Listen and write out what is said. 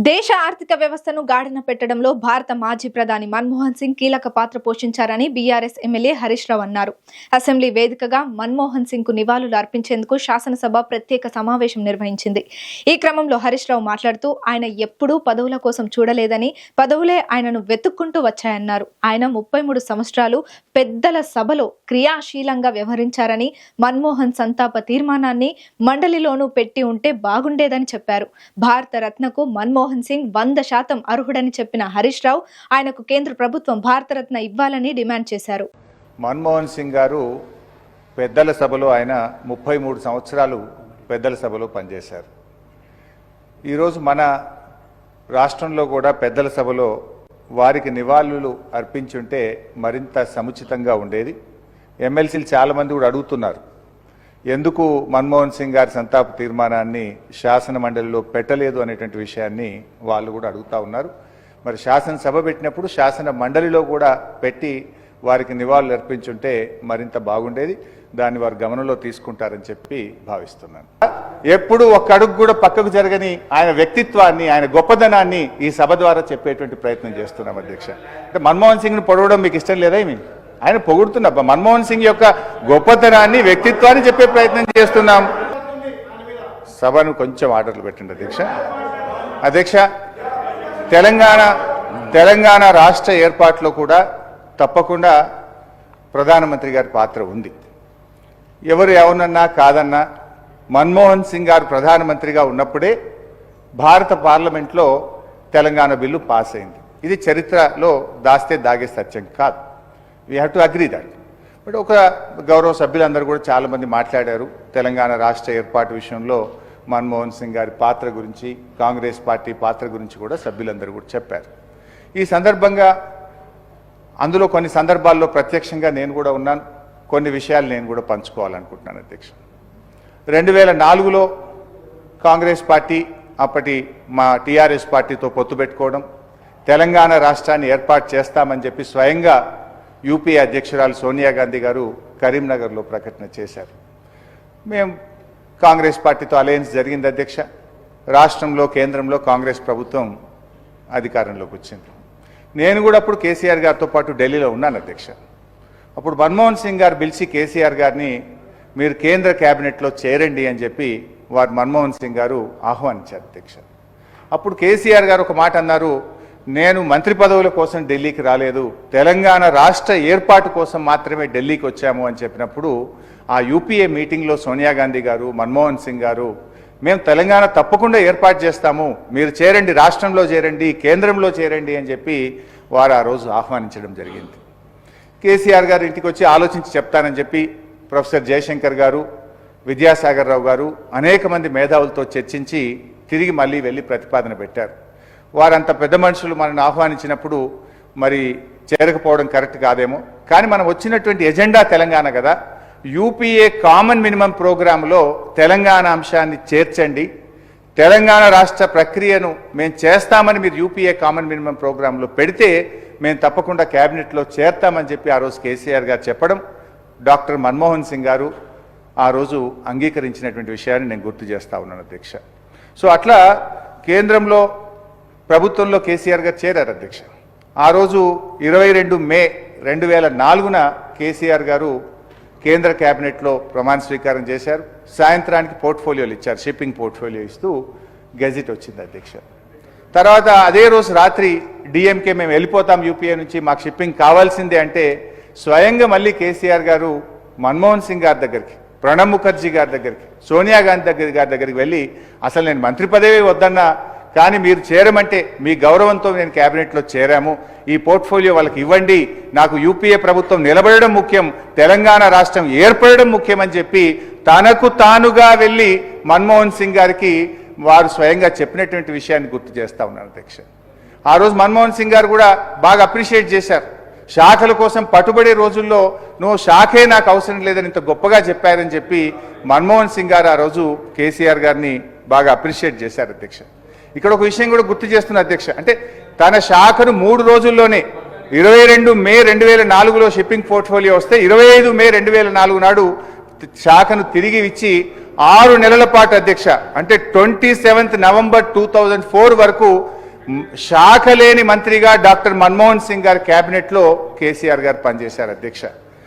దేశ ఆర్థిక వ్యవస్థను గాడిన పెట్టడంలో భారత మాజీ ప్రధాని మన్మోహన్ సింగ్ కీలక పాత్ర పోషించారని బీఆర్ఎస్ ఎమ్మెల్యే హరీష్ రావు అన్నారు. అసెంబ్లీ వేదికగా మన్మోహన్ సింగ్ కు నివాళులు అర్పించేందుకు శాసనసభ ప్రత్యేక సమావేశం నిర్వహించింది. ఈ క్రమంలో హరీష్ రావు మాట్లాడుతూ ఆయన ఎప్పుడూ పదవుల కోసం చూడలేదని, పదవులే ఆయనను వెతుక్కుంటూ వచ్చాయన్నారు. ఆయన 33 సంవత్సరాలు పెద్దల సభలో క్రియాశీలంగా వ్యవహరించారని, మన్మోహన్ సంతాప తీర్మానాన్ని మండలిలోనూ పెట్టి ఉంటే బాగుండేదని చెప్పారు. భారత రత్నకు మన్మోహన్ సింగ్ 100% అర్హుడని చెప్పిన హరీష్ రావు ఆయనకు కేంద్ర ప్రభుత్వం భారతరత్న ఇవ్వాలని డిమాండ్ చేశారు. మన్మోహన్ సింగ్ గారు పెద్దల సభలో ఆయన 33 సంవత్సరాలు పెద్దల సభలో పనిచేశారు. ఈరోజు మన రాష్ట్రంలో కూడా పెద్దల సభలో వారికి నివాళులు అర్పించుంటే మరింత సముచితంగా ఉండేది. ఎమ్మెల్సీలు చాలామంది కూడా అడుగుతున్నారు, ఎందుకు మన్మోహన్ సింగ్ గారి సంతాప తీర్మానాన్ని శాసన మండలిలో పెట్టలేదు అనేటువంటి విషయాన్ని వాళ్ళు కూడా అడుగుతూ ఉన్నారు. మరి శాసనసభ పెట్టినప్పుడు శాసన మండలిలో కూడా పెట్టి వారికి నివాళులు అర్పించుంటే మరింత బాగుండేది. దాన్ని వారు గమనంలో తీసుకుంటారని చెప్పి భావిస్తున్నాను. ఎప్పుడు ఒక్క అడుగు కూడా పక్కకు జరగని ఆయన వ్యక్తిత్వాన్ని, ఆయన గొప్పదనాన్ని ఈ సభ ద్వారా చెప్పేటువంటి ప్రయత్నం చేస్తున్నాం అధ్యక్ష. అంటే మన్మోహన్ సింగ్ని పొడవడం మీకు ఇష్టం లేదా? ఆయన పొగుడుతున్నా మన్మోహన్ సింగ్ యొక్క గొప్పతనాన్ని, వ్యక్తిత్వాన్ని చెప్పే ప్రయత్నం చేస్తున్నాం. సభను కొంచెం ఆర్డర్లు పెట్టండి అధ్యక్ష. అధ్యక్ష, తెలంగాణ రాష్ట్ర ఏర్పాటులో కూడా తప్పకుండా ప్రధానమంత్రి గారి పాత్ర ఉంది. ఎవరు ఎవరన్నా కాదన్నా మన్మోహన్ సింగ్ గారు ప్రధానమంత్రిగా ఉన్నప్పుడే భారత పార్లమెంట్లో తెలంగాణ బిల్లు పాస్ అయింది. ఇది చరిత్రలో దాస్తే దాగే సత్యం కాదు. We have to agree that. But ఒక గౌరవ సభ్యులందరూ కూడా చాలామంది మాట్లాడారు తెలంగాణ రాష్ట్ర ఏర్పాటు విషయంలో మన్మోహన్ సింగ్ గారి పాత్ర గురించి, కాంగ్రెస్ పార్టీ పాత్ర గురించి కూడా సభ్యులందరూ కూడా చెప్పారు. ఈ సందర్భంగా అందులో కొన్ని సందర్భాల్లో ప్రత్యక్షంగా నేను కూడా ఉన్నాను. కొన్ని విషయాలు నేను కూడా పంచుకోవాలనుకుంటున్నాను అధ్యక్ష. 2004లో కాంగ్రెస్ పార్టీ అప్పటి మా టీఆర్ఎస్ పార్టీతో పొత్తు పెట్టుకోవడం, తెలంగాణ రాష్ట్రాన్ని ఏర్పాటు చేస్తామని చెప్పి స్వయంగా యూపీఏ అధ్యక్షురాలు సోనియా గాంధీ గారు కరీంనగర్లో ప్రకటన చేశారు. మేము కాంగ్రెస్ పార్టీతో అలయన్స్ జరిగింది అధ్యక్ష. రాష్ట్రంలో, కేంద్రంలో కాంగ్రెస్ ప్రభుత్వం అధికారంలోకి వచ్చింది. నేను కూడా అప్పుడు కేసీఆర్ గారితో పాటు ఢిల్లీలో ఉన్నాను అధ్యక్ష. అప్పుడు మన్మోహన్ సింగ్ గారు పిలిచి కేసీఆర్ గారిని మీరు కేంద్ర క్యాబినెట్లో చేరండి అని చెప్పి వారు మన్మోహన్ సింగ్ గారు ఆహ్వానించారు అధ్యక్ష. అప్పుడు కేసీఆర్ గారు ఒక మాట అన్నారు, నేను మంత్రి పదవుల కోసం ఢిల్లీకి రాలేదు, తెలంగాణ రాష్ట్ర ఏర్పాటు కోసం మాత్రమే ఢిల్లీకి వచ్చాము అని చెప్పినప్పుడు ఆ యూపీఏ మీటింగ్లో సోనియా గాంధీ గారు, మన్మోహన్ సింగ్ గారు మేము తెలంగాణ తప్పకుండా ఏర్పాటు చేస్తాము, మీరు చేరండి, రాష్ట్రంలో చేరండి, కేంద్రంలో చేరండి అని చెప్పి వారు ఆ రోజు ఆహ్వానించడం జరిగింది. కేసీఆర్ గారు ఇంటికి వచ్చి ఆలోచించి చెప్తానని చెప్పి ప్రొఫెసర్ జయశంకర్ గారు, విద్యాసాగర్ రావు గారు అనేక మంది మేధావులతో చర్చించి తిరిగి మళ్ళీ వెళ్ళి ప్రతిపాదన పెట్టారు. వారంత పెద్ద మనుషులు మనల్ని ఆహ్వానించినప్పుడు మరి చేరకపోవడం కరెక్ట్ కాదేమో, కానీ మనం వచ్చినటువంటి ఎజెండా తెలంగాణ కదా, యూపీఏ కామన్ మినిమం ప్రోగ్రాంలో తెలంగాణ అంశాన్ని చేర్చండి, తెలంగాణ రాష్ట్ర ప్రక్రియను మేము చేస్తామని మీరు యూపీఏ కామన్ మినిమం ప్రోగ్రాంలో పెడితే మేము తప్పకుండా క్యాబినెట్లో చేర్తామని చెప్పి ఆ రోజు కేసీఆర్ గారు చెప్పడం, డాక్టర్ మన్మోహన్ సింగ్ గారు ఆ రోజు అంగీకరించినటువంటి విషయాన్ని నేను గుర్తు చేస్తా ఉన్నాను అధ్యక్ష. సో అట్లా కేంద్రంలో, ప్రభుత్వంలో కేసీఆర్ గారు చేరారు అధ్యక్ష. ఆ రోజు 22 మే 2004న కేసీఆర్ గారు కేంద్ర క్యాబినెట్లో ప్రమాణ స్వీకారం చేశారు. సాయంత్రానికి పోర్ట్ఫోలియోలు ఇచ్చారు, షిప్పింగ్ పోర్ట్ఫోలియో ఇస్తూ గెజిట్ వచ్చింది అధ్యక్ష. తర్వాత అదే రోజు రాత్రి డిఎంకే మేము వెళ్ళిపోతాం యూపీఏ నుంచి, మాకు షిప్పింగ్ కావాల్సిందే అంటే స్వయంగా మళ్ళీ కేసీఆర్ గారు మన్మోహన్ సింగ్ గారి దగ్గరికి, ప్రణబ్ ముఖర్జీ గారి దగ్గరికి, సోనియా గాంధీ గారి దగ్గరికి వెళ్ళి అసలు నేను మంత్రి పదవి వద్దన్నా, కానీ మీరు చేరమంటే మీ గౌరవంతో నేను క్యాబినెట్లో చేరాము, ఈ పోర్ట్ఫోలియో వాళ్ళకి ఇవ్వండి, నాకు యూపీఏ ప్రభుత్వం నిలబడడం ముఖ్యం, తెలంగాణ రాష్ట్రం ఏర్పడడం ముఖ్యమని చెప్పి తనకు తానుగా వెళ్ళి మన్మోహన్ సింగ్ గారికి వారు స్వయంగా చెప్పినటువంటి విషయాన్ని గుర్తు చేస్తా ఉన్నారు అధ్యక్ష. ఆ రోజు మన్మోహన్ సింగ్ గారు కూడా బాగా అప్రిషియేట్ చేశారు. శాఖల కోసం పట్టుబడే రోజుల్లో నువ్వు శాఖే నాకు అవసరం లేదని ఇంత గొప్పగా చెప్పారని చెప్పి మన్మోహన్ సింగ్ గారు ఆ రోజు కేసీఆర్ గారిని బాగా అప్రిషియేట్ చేశారు అధ్యక్ష. ఇక్కడ ఒక విషయం కూడా గుర్తు చేస్తున్న అధ్యక్ష, అంటే తన శాఖను 3 రోజుల్లోనే 22 మే 2004లో షిప్పింగ్ పోర్ట్ఫోలియో వస్తే 25 మే 2004 నాడు శాఖను తిరిగి ఇచ్చి 6 నెలల పాటు అధ్యక్ష, అంటే 27th నవంబర్ 2004 వరకు శాఖ లేని మంత్రిగా డాక్టర్ మన్మోహన్ సింగ్ గారి కేబినెట్లో కేసీఆర్ గారు పనిచేశారు అధ్యక్ష.